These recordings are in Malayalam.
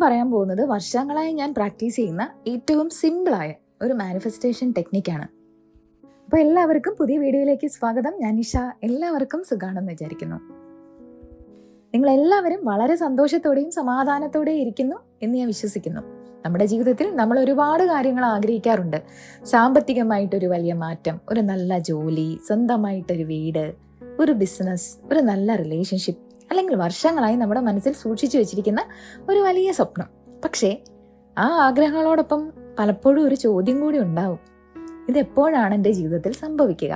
പറയാൻ പോകുന്നത് വർഷങ്ങളായി ഞാൻ പ്രാക്ടീസ് ചെയ്യുന്ന ഏറ്റവും സിമ്പിളായ ഒരു മാനിഫെസ്റ്റേഷൻ ടെക്നിക്കാണ്. അപ്പോൾ എല്ലാവർക്കും പുതിയ വീഡിയോയിലേക്ക് സ്വാഗതം. ഞാൻ നിഷ. എല്ലാവർക്കും സുഖാണെന്ന് വിചാരിക്കുന്നു. നിങ്ങളെല്ലാവരും വളരെ സന്തോഷത്തോടെയും സമാധാനത്തോടെയും ഇരിക്കുന്നു എന്ന് ഞാൻ വിശ്വസിക്കുന്നു. നമ്മുടെ ജീവിതത്തിൽ നമ്മൾ ഒരുപാട് കാര്യങ്ങൾ ആഗ്രഹിക്കാറുണ്ട്. സാമ്പത്തികമായിട്ടൊരു വലിയ മാറ്റം, ഒരു നല്ല ജോലി, സ്വന്തമായിട്ടൊരു വീട്, ഒരു ബിസിനസ്, ഒരു നല്ല റിലേഷൻഷിപ്പ്, അല്ലെങ്കിൽ വർഷങ്ങളായി നമ്മുടെ മനസ്സിൽ സൂക്ഷിച്ചു വെച്ചിരിക്കുന്ന ഒരു വലിയ സ്വപ്നം. പക്ഷേ ആ ആഗ്രഹങ്ങളോടൊപ്പം പലപ്പോഴും ഒരു ചോദ്യം കൂടി ഉണ്ടാവും: ഇതെപ്പോഴാണ് എൻ്റെ ജീവിതത്തിൽ സംഭവിക്കുക?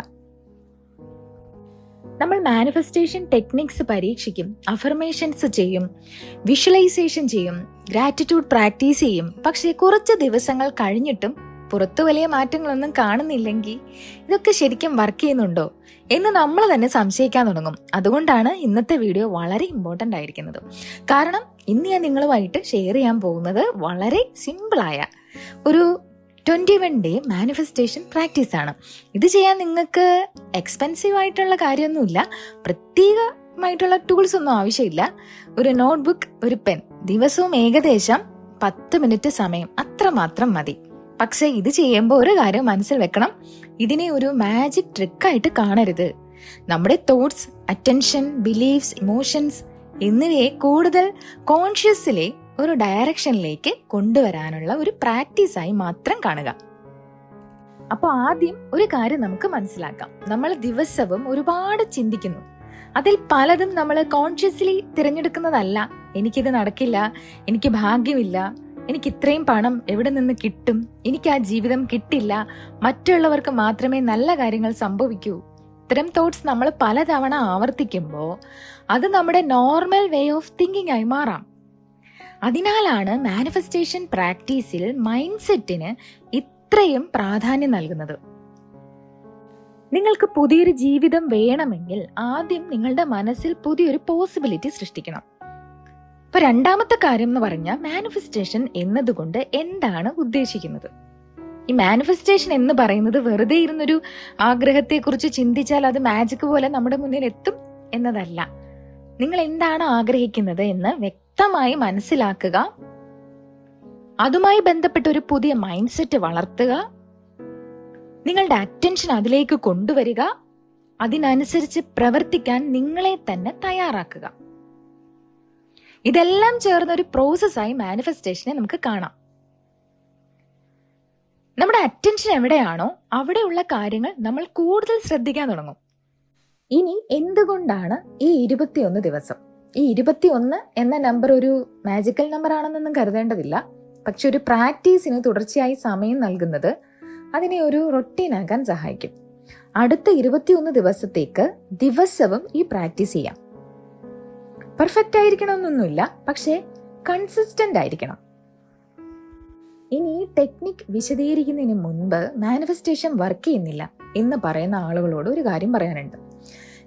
നമ്മൾ മാനിഫെസ്റ്റേഷൻ ടെക്നിക്സ് പരീക്ഷിക്കും, അഫർമേഷൻസ് ചെയ്യും, വിഷ്വലൈസേഷൻ ചെയ്യും, ഗ്രാറ്റിറ്റ്യൂഡ് പ്രാക്ടീസ് ചെയ്യും. പക്ഷേ കുറച്ച് ദിവസങ്ങൾ കഴിഞ്ഞിട്ടും പുറത്തു വലിയ മാറ്റങ്ങളൊന്നും കാണുന്നില്ലെങ്കിൽ ഇതൊക്കെ ശരിക്കും വർക്ക് ചെയ്യുന്നുണ്ടോ എന്ന് നമ്മൾ തന്നെ സംശയിക്കാൻ തുടങ്ങും. അതുകൊണ്ടാണ് ഇന്നത്തെ വീഡിയോ വളരെ ഇമ്പോർട്ടൻ്റ് ആയിരിക്കുന്നത്. കാരണം ഇന്ന് ഞാൻ നിങ്ങളുമായിട്ട് ഷെയർ ചെയ്യാൻ പോകുന്നത് വളരെ സിമ്പിളായ ഒരു 21 ഡേ മാനിഫെസ്റ്റേഷൻ പ്രാക്ടീസ് ആണ്. ഇത് ചെയ്യാൻ നിങ്ങൾക്ക് എക്സ്പെൻസീവ് ആയിട്ടുള്ള കാര്യമൊന്നുമില്ല, പ്രത്യേകമായിട്ടുള്ള ടൂൾസ് ഒന്നും ആവശ്യമില്ല. ഒരു നോട്ട്ബുക്ക്, ഒരു പെൻ, ദിവസവും ഏകദേശം 10 മിനിറ്റ് സമയം അത്രമാത്രം മതി. പക്ഷെ ഇത് ചെയ്യുമ്പോൾ ഒരു കാര്യം മനസ്സിൽ വെക്കണം: ഇതിനെ ഒരു മാജിക് ട്രിക്കായിട്ട് കാണരുത്. നമ്മുടെ തോട്ട്സ്, അറ്റൻഷൻ, ബിലീഫ്സ്, ഇമോഷൻസ് എന്നിവയെ കൂടുതൽ കോൺഷ്യസിലെ ഒരു ഡയറക്ഷനിലേക്ക് കൊണ്ടുവരാനുള്ള ഒരു പ്രാക്ടീസായി മാത്രം കാണുക. അപ്പോൾ ആദ്യം ഒരു കാര്യം നമുക്ക് മനസ്സിലാക്കാം. നമ്മൾ ദിവസവും ഒരുപാട് ചിന്തിക്കുന്നു. അതിൽ പലതും നമ്മൾ കോൺഷ്യസ്ലി തിരഞ്ഞെടുക്കുന്നതല്ല. എനിക്കിത് നടക്കില്ല, എനിക്ക് ഭാഗ്യമില്ല, എനിക്ക് ഇത്രയും പണം എവിടെ നിന്ന് കിട്ടും, എനിക്ക് ആ ജീവിതം കിട്ടില്ല, മറ്റുള്ളവർക്ക് മാത്രമേ നല്ല കാര്യങ്ങൾ സംഭവിക്കൂ. ഇത്തരം തോട്ട്സ് നമ്മൾ പലതവണ ആവർത്തിക്കുമ്പോൾ അത് നമ്മുടെ നോർമൽ വേ ഓഫ് തിങ്കിങ് ആയി മാറാം. അതിനാലാണ് മാനിഫെസ്റ്റേഷൻ പ്രാക്ടീസിൽ മൈൻഡ് സെറ്റിന് ഇത്രയും പ്രാധാന്യം നൽകുന്നത്. നിങ്ങൾക്ക് പുതിയൊരു ജീവിതം വേണമെങ്കിൽ ആദ്യം നിങ്ങളുടെ മനസ്സിൽ പുതിയൊരു പോസിബിലിറ്റി സൃഷ്ടിക്കണം. ഇപ്പൊ രണ്ടാമത്തെ കാര്യം എന്ന് പറഞ്ഞാൽ മാനിഫെസ്റ്റേഷൻ എന്നതുകൊണ്ട് എന്താണ് ഉദ്ദേശിക്കുന്നത്? ഈ മാനിഫെസ്റ്റേഷൻ എന്ന് പറയുന്നത് വെറുതെ ഇരുന്നൊരു ആഗ്രഹത്തെക്കുറിച്ച് ചിന്തിച്ചാൽ അത് മാജിക് പോലെ നമ്മുടെ മുന്നിൽ എത്തും എന്നതല്ല. നിങ്ങൾ എന്താണ് ആഗ്രഹിക്കുന്നത് എന്ന് വ്യക്തമായി മനസ്സിലാക്കുക, അതുമായി ബന്ധപ്പെട്ട ഒരു പുതിയ മൈൻഡ് സെറ്റ് വളർത്തുക, നിങ്ങളുടെ അറ്റൻഷൻ അതിലേക്ക് കൊണ്ടുവരിക, അതിനനുസരിച്ച് പ്രവർത്തിക്കാൻ നിങ്ങളെ തന്നെ തയ്യാറാക്കുക. ഇതെല്ലാം ചേർന്ന ഒരു പ്രോസസ്സായി മാനിഫെസ്റ്റേഷനെ നമുക്ക് കാണാം. നമ്മുടെ അറ്റൻഷൻ എവിടെയാണോ അവിടെയുള്ള കാര്യങ്ങൾ നമ്മൾ കൂടുതൽ ശ്രദ്ധിക്കാൻ തുടങ്ങും. ഇനി എന്തുകൊണ്ടാണ് ഈ 21 ദിവസം? ഈ 21 എന്ന നമ്പർ ഒരു മാജിക്കൽ നമ്പർ ആണെന്നൊന്നും കരുതേണ്ടതില്ല. പക്ഷെ ഒരു പ്രാക്ടീസിന് തുടർച്ചയായി സമയം നൽകുന്നത് അതിനെ ഒരു റൊട്ടീനാക്കാൻ സഹായിക്കും. അടുത്ത 21 ദിവസത്തേക്ക് ദിവസവും ഈ പ്രാക്ടീസ് ചെയ്യാം. പെർഫെക്റ്റ് ആയിരിക്കണമെന്നൊന്നുമില്ല, പക്ഷേ കൺസിസ്റ്റന്റ് ആയിരിക്കണം. ഇനി ഈ ടെക്നിക് വിശദീകരിക്കുന്നതിന് മുൻപ് മാനിഫെസ്റ്റേഷൻ വർക്ക് ചെയ്യുന്നില്ല എന്ന് പറയുന്ന ആളുകളോട് ഒരു കാര്യം പറയാനുണ്ട്.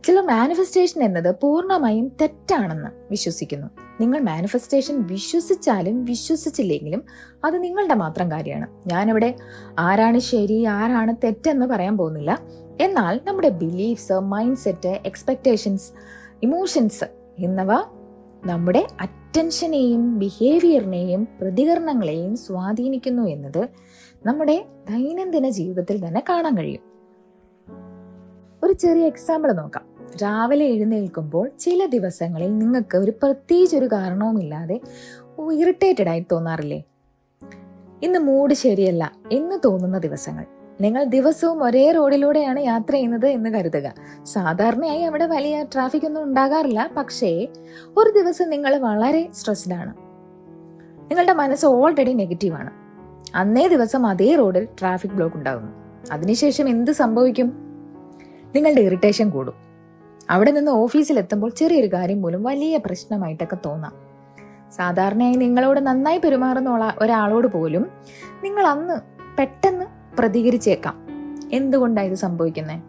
ചില മാനിഫെസ്റ്റേഷൻ എന്നത് പൂർണ്ണമായും തെറ്റാണെന്ന് വിശ്വസിക്കുന്നു. നിങ്ങൾ മാനിഫെസ്റ്റേഷൻ വിശ്വസിച്ചാലും വിശ്വസിച്ചില്ലെങ്കിലും അത് നിങ്ങളുടെ മാത്രം കാര്യമാണ്. ഞാനിവിടെ ആരാണ് ശരി, ആരാണ് തെറ്റെന്ന് പറയാൻ പോകുന്നില്ല. എന്നാൽ നമ്മുടെ beliefs, mind set, expectations, emotions എന്നിവ നമ്മുടെ അറ്റൻഷനെയും ബിഹേവിയറിനെയും പ്രതികരണങ്ങളെയും സ്വാധീനിക്കുന്നു എന്നത് നമ്മുടെ ദൈനംദിന ജീവിതത്തിൽ തന്നെ കാണാൻ കഴിയും. ഒരു ചെറിയ എക്സാമ്പിൾ നോക്കാം. രാവിലെ എഴുന്നേൽക്കുമ്പോൾ ചില ദിവസങ്ങളിൽ നിങ്ങൾക്ക് ഒരു പ്രത്യേകിച്ചൊരു കാരണവുമില്ലാതെ ഇറിറ്റേറ്റഡ് ആയി തോന്നാറില്ലേ? ഇന്ന് മൂഡ് ശരിയല്ല എന്ന് തോന്നുന്ന ദിവസങ്ങൾ. നിങ്ങൾ ദിവസവും ഒരേ റോഡിലൂടെയാണ് യാത്ര ചെയ്യുന്നത് എന്ന് കരുതുക. സാധാരണയായി അവിടെ വലിയ ട്രാഫിക് ഒന്നും ഉണ്ടാകാറില്ല. പക്ഷേ ഒരു ദിവസം നിങ്ങൾ വളരെ സ്ട്രെസ്ഡ് ആണ്, നിങ്ങളുടെ മനസ്സ് ഓൾറെഡി നെഗറ്റീവാണ്. അന്നേ ദിവസം അതേ റോഡിൽ ട്രാഫിക് ബ്ലോക്ക് ഉണ്ടാകുന്നു. അതിനുശേഷം എന്ത് സംഭവിക്കും? നിങ്ങളുടെ ഇറിറ്റേഷൻ കൂടും. അവിടെ നിന്ന് ഓഫീസിൽ എത്തുമ്പോൾ ചെറിയൊരു കാര്യം പോലും വലിയ പ്രശ്നമായിട്ടൊക്കെ തോന്നാം. സാധാരണയായി നിങ്ങളോട് നന്നായി പെരുമാറുന്ന ഒരാളോട് പോലും നിങ്ങൾ അന്ന് പെട്ടെന്ന് പ്രതികരിച്ചേക്കാം. എന്തുകൊണ്ടാണ് ഇത് സംഭവിക്കുന്നത്?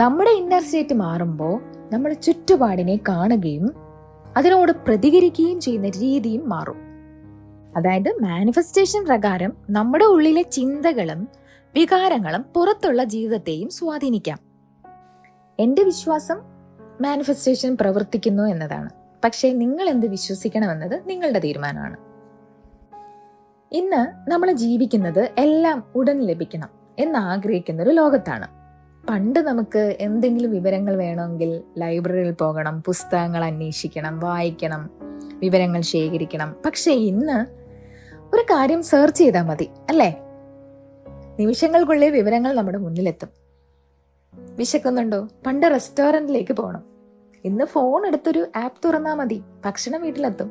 നമ്മുടെ ഇന്നർ സ്റ്റേറ്റ് മാറുമ്പോൾ നമ്മൾ ചുറ്റുപാടിനെ കാണുകയും അതിനോട് പ്രതികരിക്കുകയും ചെയ്യുന്ന രീതിയും മാറും. അതായത് മാനിഫെസ്റ്റേഷൻ പ്രകാരം നമ്മുടെ ഉള്ളിലെ ചിന്തകളും വികാരങ്ങളും പുറത്തുള്ള ജീവിതത്തെയും സ്വാധീനിക്കാം. എൻ്റെ വിശ്വാസം മാനിഫെസ്റ്റേഷൻ പ്രവർത്തിക്കുന്നു എന്നതാണ്. പക്ഷേ നിങ്ങൾ എന്ത് വിശ്വസിക്കണമെന്നത് നിങ്ങളുടെ തീരുമാനമാണ്. ഇന്ന് നമ്മൾ ജീവിക്കുന്നത് എല്ലാം ഉടൻ ലഭിക്കണം എന്നാഗ്രഹിക്കുന്ന ഒരു ലോകത്താണ്. പണ്ട് നമുക്ക് എന്തെങ്കിലും വിവരങ്ങൾ വേണമെങ്കിൽ ലൈബ്രറിയിൽ പോകണം, പുസ്തകങ്ങൾ അന്വേഷിക്കണം, വായിക്കണം, വിവരങ്ങൾ ശേഖരിക്കണം. പക്ഷെ ഇന്ന് ഒരു കാര്യം സെർച്ച് ചെയ്താൽ മതി, അല്ലേ? നിമിഷങ്ങൾക്കുള്ളിൽ വിവരങ്ങൾ നമ്മുടെ മുന്നിലെത്തും. വിശക്കുന്നുണ്ടോ? പണ്ട് റെസ്റ്റോറൻറ്റിലേക്ക് പോകണം. ഇന്ന് ഫോൺ എടുത്തൊരു ആപ്പ് തുറന്നാൽ മതി, ഭക്ഷണം വീട്ടിലെത്തും.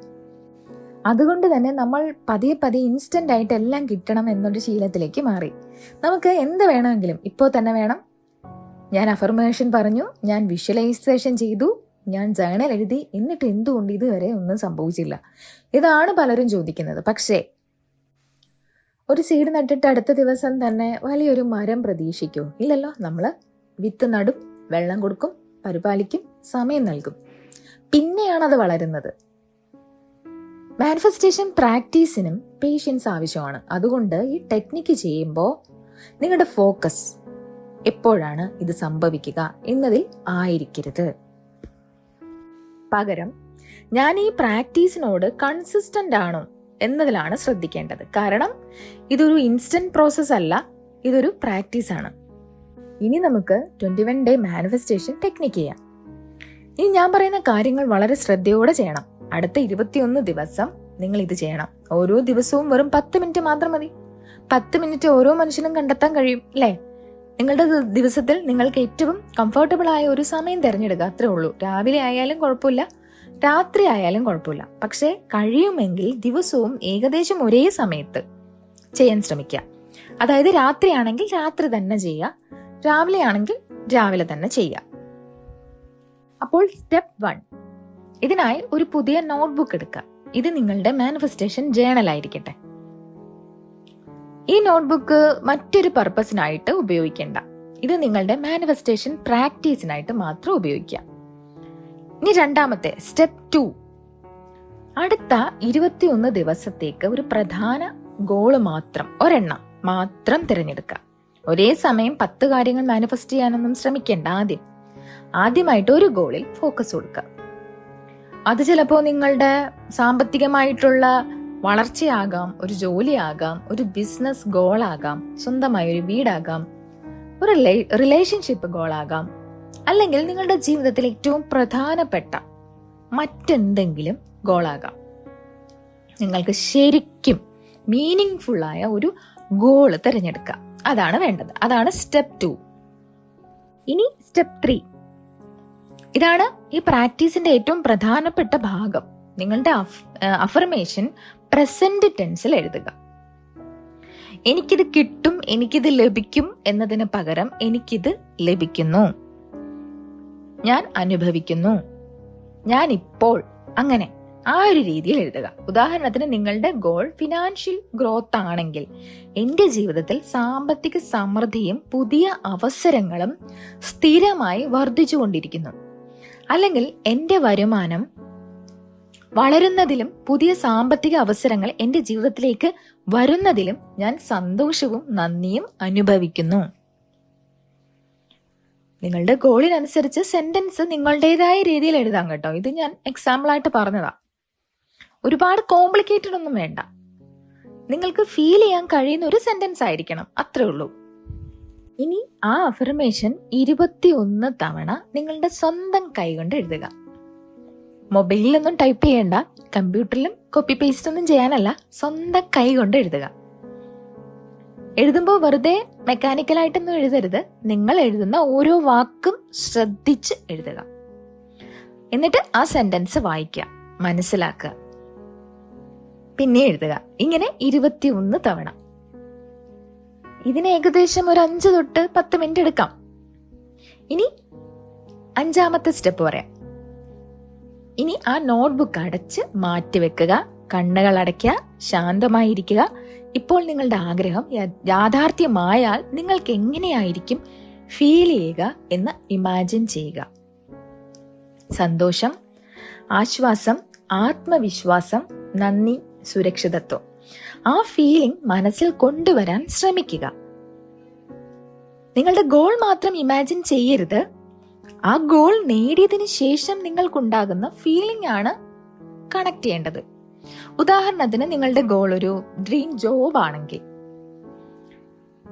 അതുകൊണ്ട് തന്നെ നമ്മൾ പതിയെ ഇൻസ്റ്റന്റ് ആയിട്ട് എല്ലാം കിട്ടണം എന്നൊരു ശീലത്തിലേക്ക് മാറി. നമുക്ക് എന്ത് വേണമെങ്കിലും ഇപ്പോൾ തന്നെ വേണം. ഞാൻ അഫർമേഷൻ പറഞ്ഞു, ഞാൻ വിഷ്വലൈസേഷൻ ചെയ്തു, ഞാൻ ജേണൽ എഴുതി, എന്നിട്ട് എന്തുകൊണ്ട് ഇതുവരെ ഒന്നും സംഭവിച്ചില്ല? ഇതാണ് പലരും ചോദിക്കുന്നത്. പക്ഷേ ഒരു സീഡ് നട്ടിട്ട് അടുത്ത ദിവസം തന്നെ വലിയൊരു മരം പ്രതീക്ഷിക്കൂ? ഇല്ലല്ലോ. നമ്മൾ വിത്ത് നടും, വെള്ളം കൊടുക്കും, പരിപാലിക്കും, സമയം നൽകും, പിന്നെയാണ് അത് വളരുന്നത്. മാനിഫെസ്റ്റേഷൻ പ്രാക്ടീസിനും പേഷ്യൻസ് ആവശ്യമാണ്. അതുകൊണ്ട് ഈ ടെക്നിക്ക് ചെയ്യുമ്പോൾ നിങ്ങളുടെ ഫോക്കസ് എപ്പോഴാണ് ഇത് സംഭവിക്കുക എന്നതിൽ ആയിരിക്കരുത്. പകരം ഞാൻ ഈ പ്രാക്ടീസിനോട് കൺസിസ്റ്റന്റ് ആണോ എന്നതിലാണ് ശ്രദ്ധിക്കേണ്ടത്. കാരണം ഇതൊരു ഇൻസ്റ്റന്റ് പ്രോസസ് അല്ല, ഇതൊരു പ്രാക്ടീസ് ആണ്. ഇനി നമുക്ക് 21 ഡേ മാനിഫെസ്റ്റേഷൻ ടെക്നിക്ക് ചെയ്യാം. ഇനി ഞാൻ പറയുന്ന കാര്യങ്ങൾ വളരെ ശ്രദ്ധയോടെ ചെയ്യണം. അടുത്ത 21 ദിവസം നിങ്ങൾ ഇത് ചെയ്യണം. ഓരോ ദിവസവും വെറും 10 മിനിറ്റ് മാത്രം മതി. 10 മിനിറ്റ് ഓരോ മനുഷ്യനും കണ്ടെത്താൻ കഴിയും, അല്ലേ? നിങ്ങളുടെ ദിവസത്തിൽ നിങ്ങൾക്ക് ഏറ്റവും കംഫർട്ടബിൾ ആയ ഒരു സമയം തിരഞ്ഞെടുക്കുക, അത്രേ ഉള്ളൂ. രാവിലെ ആയാലും കുഴപ്പമില്ല, രാത്രി ആയാലും കുഴപ്പമില്ല. പക്ഷേ കഴിയുമെങ്കിൽ ദിവസവും ഏകദേശം ഒരേ സമയത്ത് ചെയ്യാൻ ശ്രമിക്കുക. അതായത് രാത്രിയാണെങ്കിൽ രാത്രി തന്നെ ചെയ്യുക, രാവിലെ ആണെങ്കിൽ രാവിലെ തന്നെ ചെയ്യുക. അപ്പോൾ സ്റ്റെപ്പ് 1, ഇതിനായി ഒരു പുതിയ നോട്ട്ബുക്ക് എടുക്കുക. ഇത് നിങ്ങളുടെ മാനിഫെസ്റ്റേഷൻ ജേണൽ ആയിരിക്കട്ടെ. ഈ നോട്ട്ബുക്ക് മറ്റൊരു പർപ്പസിനായിട്ട് ഉപയോഗിക്കേണ്ട. ഇത് നിങ്ങളുടെ മാനിഫെസ്റ്റേഷൻ പ്രാക്ടീസിനായിട്ട് മാത്രം ഉപയോഗിക്കാം. ഇനി രണ്ടാമത്തെ സ്റ്റെപ്പ് 2, അടുത്ത 21 ദിവസത്തേക്ക് ഒരു പ്രധാന ഗോള് മാത്രം, ഒരെണ്ണം മാത്രം തിരഞ്ഞെടുക്കുക. ഒരേ സമയം 10 കാര്യങ്ങൾ മാനിഫെസ്റ്റ് ചെയ്യാനൊന്നും ശ്രമിക്കേണ്ട. ആദ്യമായിട്ട് ഒരു ഗോളിൽ ഫോക്കസ് കൊടുക്കുക. അത് ചിലപ്പോൾ നിങ്ങളുടെ സാമ്പത്തികമായിട്ടുള്ള വളർച്ചയാകാം, ഒരു ജോലിയാകാം, ഒരു ബിസിനസ് ഗോളാകാം, സ്വന്തമായ ഒരു വീടാകാം, ഒരു റിലേഷൻഷിപ്പ് ഗോളാകാം, അല്ലെങ്കിൽ നിങ്ങളുടെ ജീവിതത്തിൽ ഏറ്റവും പ്രധാനപ്പെട്ട മറ്റെന്തെങ്കിലും ഗോളാകാം. നിങ്ങൾക്ക് ശരിക്കും മീനിങ് ഫുള്ളായ ഒരു ഗോള് തിരഞ്ഞെടുക്കുക. അതാണ് വേണ്ടത്. അതാണ് സ്റ്റെപ്പ് 2. ഇനി സ്റ്റെപ്പ് 3. ഇതാണ് ഈ പ്രാക്ടീസിന്റെ ഏറ്റവും പ്രധാനപ്പെട്ട ഭാഗം. നിങ്ങളുടെ അഫർമേഷൻ പ്രസന്റ് ടെൻസിൽ എഴുതുക. എനിക്കിത് കിട്ടും, എനിക്കിത് ലഭിക്കും എന്നതിന് പകരം എനിക്കിത് ലഭിക്കുന്നു, ഞാൻ അനുഭവിക്കുന്നു, ഞാൻ ഇപ്പോൾ, അങ്ങനെ ആ ഒരു രീതിയിൽ എഴുതുക. ഉദാഹരണത്തിന് നിങ്ങളുടെ ഗോൾ ഫിനാൻഷ്യൽ ഗ്രോത്ത് ആണെങ്കിൽ എൻ്റെ ജീവിതത്തിൽ സാമ്പത്തിക സമൃദ്ധിയും പുതിയ അവസരങ്ങളും സ്ഥിരമായി വർദ്ധിച്ചുകൊണ്ടിരിക്കുന്നു. അല്ലെങ്കിൽ എൻ്റെ വരുമാനം വളരുന്നതിലും പുതിയ സാമ്പത്തിക അവസരങ്ങൾ എൻ്റെ ജീവിതത്തിലേക്ക് വരുന്നതിലും ഞാൻ സന്തോഷവും നന്ദിയും അനുഭവിക്കുന്നു. നിങ്ങളുടെ ഗോളിനനുസരിച്ച് സെന്റൻസ് നിങ്ങളുടേതായ രീതിയിൽ എഴുതാം കേട്ടോ. ഇത് ഞാൻ എക്സാമ്പിൾ ആയിട്ട് പറഞ്ഞതാ. ഒരുപാട് കോംപ്ലിക്കേറ്റഡ് ഒന്നും വേണ്ട. നിങ്ങൾക്ക് ഫീൽ ചെയ്യാൻ കഴിയുന്ന ഒരു സെന്റൻസ് ആയിരിക്കണം, അത്രേ ഉള്ളൂ. ഇനി ആ അഫർമേഷൻ 21 തവണ നിങ്ങളുടെ സ്വന്തം കൈകൊണ്ട് എഴുതുക. മൊബൈലിലൊന്നും ടൈപ്പ് ചെയ്യേണ്ട, കമ്പ്യൂട്ടറിലും കോപ്പി പേസ്റ്റ് ഒന്നും ചെയ്യാനല്ല, സ്വന്തം കൈ കൊണ്ട് എഴുതുക. എഴുതുമ്പോൾ വെറുതെ മെക്കാനിക്കലായിട്ടൊന്നും എഴുതരുത്. നിങ്ങൾ എഴുതുന്ന ഓരോ വാക്കും ശ്രദ്ധിച്ച് എഴുതുക. എന്നിട്ട് ആ സെന്റൻസ് വായിക്കുക, മനസ്സിലാക്കുക, പിന്നെ എഴുതുക. ഇങ്ങനെ 21 തവണ. ഇതിന് ഏകദേശം ഒരു 5 തൊട്ട് 10 മിനിറ്റ് എടുക്കാം. ഇനി 5ാമത്തെ സ്റ്റെപ്പ് പറയാം. ഇനി ആ നോട്ട്ബുക്ക് അടച്ച് മാറ്റിവെക്കുക, കണ്ണുകൾ അടയ്ക്കുക, ശാന്തമായിരിക്കുക. ഇപ്പോൾ നിങ്ങളുടെ ആഗ്രഹം യാഥാർത്ഥ്യമായാൽ നിങ്ങൾക്ക് എങ്ങനെയായിരിക്കും ഫീൽ ചെയ്യുക എന്ന് ഇമാജിൻ ചെയ്യുക. സന്തോഷം, ആശ്വാസം, ആത്മവിശ്വാസം, നന്ദി, സുരക്ഷിതത്വം. ആ ഫീലിംഗ് മനസ്സിൽ കൊണ്ടുവരാൻ ശ്രമിക്കുക. നിങ്ങളുടെ ഗോൾ മാത്രം ഇമാജിൻ ചെയ്യരുത്, ആ ഗോൾ നേടിയതിന് ശേഷം നിങ്ങൾക്കുണ്ടാകുന്ന ഫീലിംഗ് ആണ് കണക്ട് ചെയ്യേണ്ടത്. ഉദാഹരണത്തിന് നിങ്ങളുടെ ഗോൾ ഒരു ഡ്രീം ജോബ് ആണെങ്കിൽ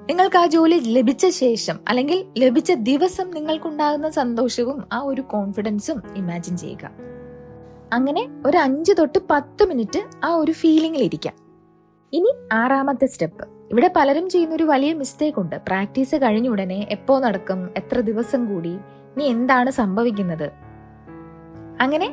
നിങ്ങൾക്ക് ആ ജോലി ലഭിച്ച ശേഷം അല്ലെങ്കിൽ ലഭിച്ച ദിവസം നിങ്ങൾക്കുണ്ടാകുന്ന സന്തോഷവും ആ ഒരു കോൺഫിഡൻസും ഇമാജിൻ ചെയ്യുക. അങ്ങനെ ഒരു 5 തൊട്ട് 10 മിനിറ്റ് ആ ഒരു ഫീലിംഗിൽ ഇരിക്കാം. ഇനി 6ാമത്തെ സ്റ്റെപ്പ്. ഇവിടെ പലരും ചെയ്യുന്ന ഒരു വലിയ മിസ്റ്റേക്ക് ഉണ്ട്. പ്രാക്ടീസ് കഴിഞ്ഞ ഉടനെ എപ്പോ നടക്കും, എത്ര ദിവസം കൂടി, ഇനി എന്താണ് സംഭവിക്കുന്നത്, അങ്ങനെ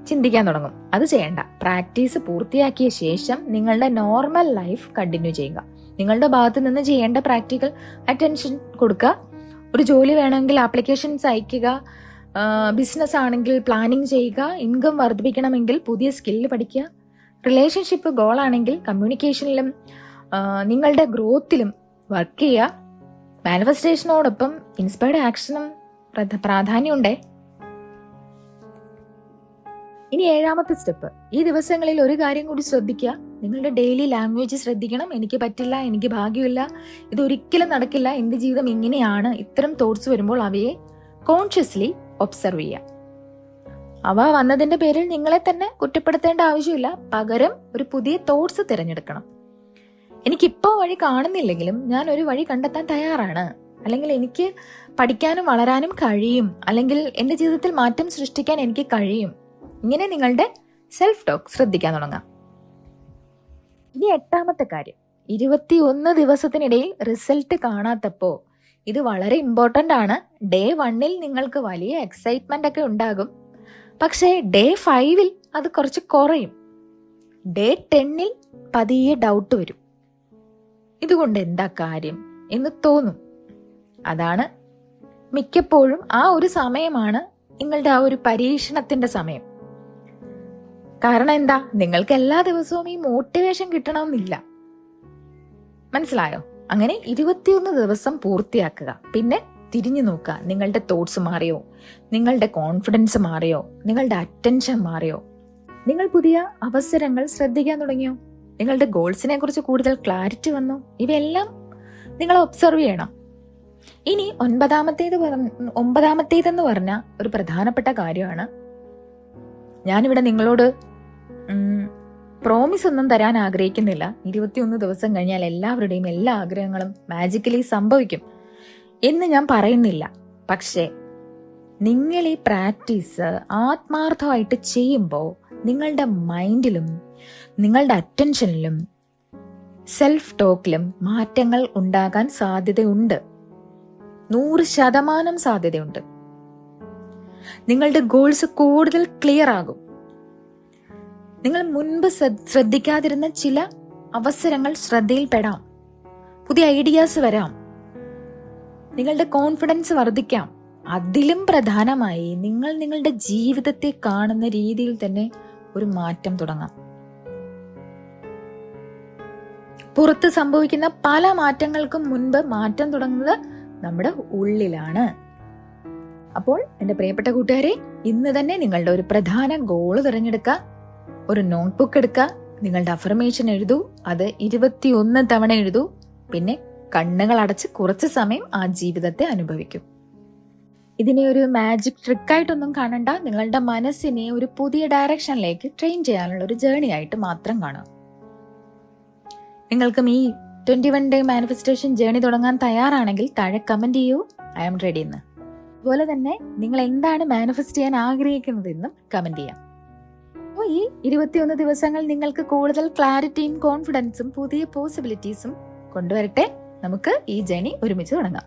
ചിന്തിക്കാൻ തുടങ്ങും. അത് ചെയ്യണ്ട. പ്രാക്ടീസ് പൂർത്തിയാക്കിയ ശേഷം നിങ്ങളുടെ നോർമൽ ലൈഫ് കണ്ടിന്യൂ ചെയ്യുക. നിങ്ങളുടെ ഭാഗത്ത് നിന്ന് ചെയ്യേണ്ട പ്രാക്ടിക്കൽ അറ്റൻഷൻ കൊടുക്കുക. ഒരു ജോലി വേണമെങ്കിൽ ആപ്ലിക്കേഷൻസ് അയക്കുക, ബിസിനസ് ആണെങ്കിൽ പ്ലാനിങ് ചെയ്യുക, ഇൻകം വർദ്ധിപ്പിക്കണമെങ്കിൽ പുതിയ സ്കില്ല് പഠിക്കുക, റിലേഷൻഷിപ്പ് ഗോൾ ആണെങ്കിൽ കമ്മ്യൂണിക്കേഷനിലും നിങ്ങളുടെ ഗ്രോത്തിലും വർക്ക് ചെയ്യുക. മാനിഫെസ്റ്റേഷനോടൊപ്പം ഇൻസ്പയർഡ് ആക്ഷനും പ്രാധാന്യമുണ്ടേ. ഇനി 7ാമത്തെ സ്റ്റെപ്പ്. ഈ ദിവസങ്ങളിൽ ഒരു കാര്യം കൂടി ശ്രദ്ധിക്കുക. നിങ്ങളുടെ ഡെയിലി ലാംഗ്വേജ് ശ്രദ്ധിക്കണം. എനിക്ക് പറ്റില്ല, എനിക്ക് ഭാഗ്യമില്ല, ഇതൊരിക്കലും നടക്കില്ല, എന്റെ ജീവിതം ഇങ്ങനെയാണ്, ഇത്തരം തോട്ട്സ് വരുമ്പോൾ അവയെ കോൺഷ്യസ്ലി ഒബ്സർവ് ചെയ്യുക. അവ വന്നതിന്റെ പേരിൽ നിങ്ങളെ തന്നെ കുറ്റപ്പെടുത്തേണ്ട ആവശ്യമില്ല. പകരം ഒരു പുതിയ തോട്ട്സ് തിരഞ്ഞെടുക്കണം. എനിക്കിപ്പോ വഴി കാണുന്നില്ലെങ്കിലും ഞാൻ ഒരു വഴി കണ്ടെത്താൻ തയ്യാറാണ്, അല്ലെങ്കിൽ എനിക്ക് പഠിക്കാനും വളരാനും കഴിയും, അല്ലെങ്കിൽ എന്റെ ജീവിതത്തിൽ മാറ്റം സൃഷ്ടിക്കാൻ എനിക്ക് കഴിയും. ഇങ്ങനെ നിങ്ങളുടെ സെൽഫ് ടോക്ക് ശ്രദ്ധിക്കാൻ തുടങ്ങാം. ഇനി 8ാമത്തെ കാര്യം. 21 ദിവസത്തിനിടയിൽ റിസൾട്ട് കാണാത്തപ്പോ ഇത് വളരെ ഇമ്പോർട്ടന്റ് ആണ്. ഡേ 1 നിങ്ങൾക്ക് വലിയ എക്സൈറ്റ്മെന്റ് ഒക്കെ ഉണ്ടാകും. പക്ഷേ ഡേ 5 അത് കുറച്ച് കുറയും. ഡേ 10 പതിയെ ഡൗട്ട് വരും. ഇതുകൊണ്ട് എന്താ കാര്യം എന്ന് തോന്നും. അതാണ് മിക്കപ്പോഴും ആ ഒരു സമയമാണ് നിങ്ങളുടെ ആ ഒരു പരീക്ഷണത്തിന്റെ സമയം. കാരണം എന്താ, നിങ്ങൾക്ക് എല്ലാ ദിവസവും ഈ മോട്ടിവേഷൻ കിട്ടണമെന്നില്ല. മനസ്സിലായോ? അങ്ങനെ 21 ദിവസം പൂർത്തിയാക്കുക. പിന്നെ തിരിഞ്ഞു നോക്കുക. നിങ്ങളുടെ തോട്ട്സ് മാറിയോ, നിങ്ങളുടെ കോൺഫിഡൻസ് മാറിയോ, നിങ്ങളുടെ അറ്റൻഷൻ മാറിയോ, നിങ്ങൾ പുതിയ അവസരങ്ങൾ ശ്രദ്ധിക്കാൻ തുടങ്ങിയോ, നിങ്ങളുടെ ഗോൾസിനെ കുറിച്ച് കൂടുതൽ ക്ലാരിറ്റി വന്നു. ഇവയെല്ലാം നിങ്ങൾ ഒബ്സർവ് ചെയ്യണം. ഇനി 9ാമത്തേതെന്ന് പറഞ്ഞ ഒരു പ്രധാനപ്പെട്ട കാര്യമാണ്. ഞാനിവിടെ നിങ്ങളോട് പ്രോമിസ് ഒന്നും തരാൻ ആഗ്രഹിക്കുന്നില്ല. 21 ദിവസം കഴിഞ്ഞാൽ എല്ലാവരുടെയും എല്ലാ ആഗ്രഹങ്ങളും മാജിക്കലി സംഭവിക്കും എന്ന് ഞാൻ പറയുന്നില്ല. പക്ഷേ നിങ്ങൾ ഈ പ്രാക്ടീസ് ആത്മാർത്ഥമായിട്ട് ചെയ്യുമ്പോൾ നിങ്ങളുടെ മൈൻഡിലും നിങ്ങളുടെ അറ്റൻഷനിലും സെൽഫ് ടോക്കിലും മാറ്റങ്ങൾ ഉണ്ടാകാൻ സാധ്യതയുണ്ട്. 100% സാധ്യതയുണ്ട്. നിങ്ങളുടെ ഗോൾസ് കൂടുതൽ ക്ലിയർ ആകും. നിങ്ങൾ മുൻപ് ശ്രദ്ധിക്കാതിരുന്ന ചില അവസരങ്ങൾ ശ്രദ്ധയിൽപ്പെടാം. പുതിയ ഐഡിയാസ് വരാം. നിങ്ങളുടെ കോൺഫിഡൻസ് വർദ്ധിക്കാം. അതിലും പ്രധാനമായി നിങ്ങൾ നിങ്ങളുടെ ജീവിതത്തെ കാണുന്ന രീതിയിൽ തന്നെ ഒരു മാറ്റം തുടങ്ങാം. പുറത്ത് സംഭവിക്കുന്ന പല മാറ്റങ്ങൾക്കും മുൻപ് മാറ്റം തുടങ്ങുന്നത് നമ്മുടെ ഉള്ളിലാണ്. അപ്പോൾ എന്റെ പ്രിയപ്പെട്ട കൂട്ടുകാരെ, ഇന്ന് തന്നെ നിങ്ങളുടെ ഒരു പ്രധാന ഗോള് തിരഞ്ഞെടുക്കുക. ഒരു നോട്ട്ബുക്ക് എടുക്കുക. നിങ്ങളുടെ അഫർമേഷൻ എഴുതൂ. അത് 21 തവണ എഴുതൂ. പിന്നെ കണ്ണുകൾ അടച്ച് കുറച്ച് സമയം ആ ജീവിതത്തെ അനുഭവിക്കും. ഇതിനെ ഒരു മാജിക് ട്രിക്കായിട്ടൊന്നും കാണണ്ട. നിങ്ങളുടെ മനസ്സിനെ ഒരു പുതിയ ഡയറക്ഷനിലേക്ക് ട്രെയിൻ ചെയ്യാനുള്ള ഒരു ജേർണി ആയിട്ട് മാത്രം കാണുക. നിങ്ങൾക്കും ഈ 21 ഡേ മാനിഫെസ്റ്റേഷൻ ജേർണി തുടങ്ങാൻ തയ്യാറാണെങ്കിൽ താഴെ കമന്റ് ചെയ്യൂ, ഐ ആം റെഡി എന്ന്. അതുപോലെ തന്നെ നിങ്ങൾ എന്താണ് മാനിഫെസ്റ്റ് ചെയ്യാൻ ആഗ്രഹിക്കുന്നതെന്നും കമന്റ് ചെയ്യാം. അപ്പോൾ ഈ 21 ദിവസങ്ങൾ നിങ്ങൾക്ക് കൂടുതൽ ക്ലാരിറ്റിയും കോൺഫിഡൻസും പുതിയ പോസിബിലിറ്റീസും കൊണ്ടുവരട്ടെ. നമുക്ക് ഈ ജേണി ഒരുമിച്ച് തുടങ്ങാം.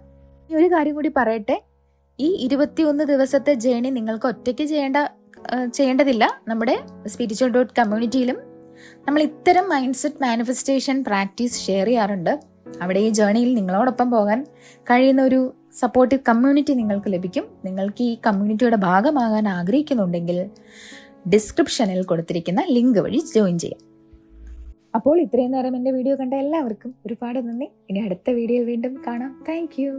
ഈ ഒരു കാര്യം കൂടി പറയട്ടെ. ഈ 21 ദിവസത്തെ ജേണി നിങ്ങൾക്ക് ഒറ്റയ്ക്ക് ചെയ്യേണ്ടതില്ല. നമ്മുടെ സ്പിരിച്വൽ ഡോട്ട് കമ്മ്യൂണിറ്റിയിലും നമ്മൾ ഇത്തരം mind set manifestation practice share ചെയ്യാറുണ്ട്. അവിടെ ഈ ജേണിയിൽ നിങ്ങളോടൊപ്പം പോകാൻ കഴിയുന്ന ഒരു സപ്പോർട്ടീവ് കമ്മ്യൂണിറ്റി നിങ്ങൾക്ക് ലഭിക്കും. നിങ്ങൾക്ക് ഈ കമ്മ്യൂണിറ്റിയുടെ ഭാഗമാകാൻ ആഗ്രഹിക്കുന്നുണ്ടെങ്കിൽ ഡിസ്ക്രിപ്ഷനിൽ കൊടുത്തിരിക്കുന്ന ലിങ്ക് വഴി ജോയിൻ ചെയ്യാം. അപ്പോൾ ഇത്രയും നേരം എൻ്റെ വീഡിയോ കണ്ട എല്ലാവർക്കും ഒരുപാട് നന്ദി. ഇനി അടുത്ത വീഡിയോയിൽ വീണ്ടും കാണാം. Thank you.